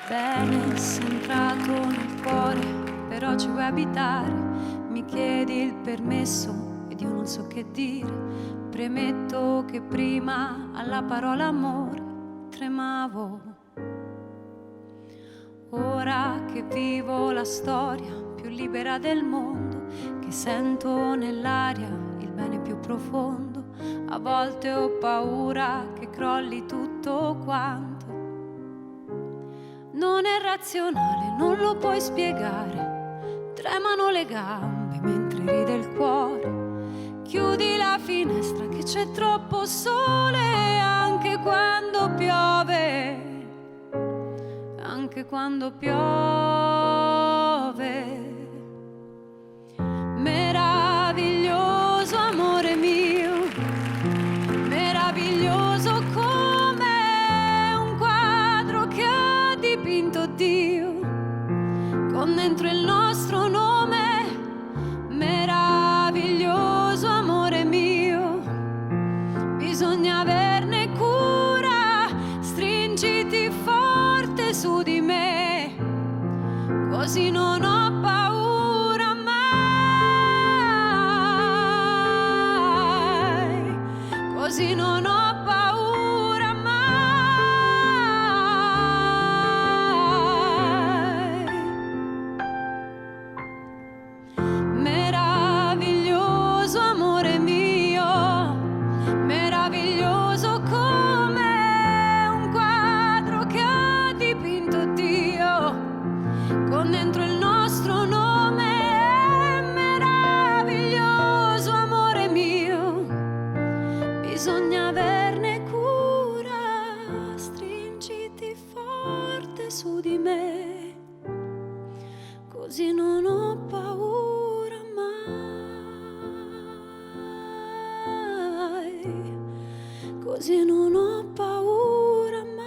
Bene, sei entrato nel cuore, però ci vuoi abitare. Mi chiedi il permesso ed io non so che dire. Premetto che prima alla parola amore tremavo. Ora che vivo la storia più libera del mondo, che sento nell'aria il bene più profondo, a volte ho paura che crolli tutto quanto. Non è razionale, non lo puoi spiegare. Tremano le gambe mentre ride il cuore. Chiudi la finestra che c'è troppo sole, anche quando piove. Anche quando piove. Meraviglioso amore mio, meraviglioso come un quadro che ha dipinto Dio, con dentro il nostro nome. Meraviglioso amore mio, bisogna averne cura, stringiti forte su di me, così non ho paura mai, così non ho paura mai. Meraviglioso amore mio, meraviglioso come un quadro che ha dipinto Dio, con dentro il nostro nome. Meraviglioso amore mio, bisogna averne cura, stringiti forte su di me, così non ho paura mai, così non ho paura mai,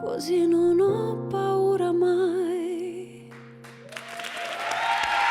così non ho paura.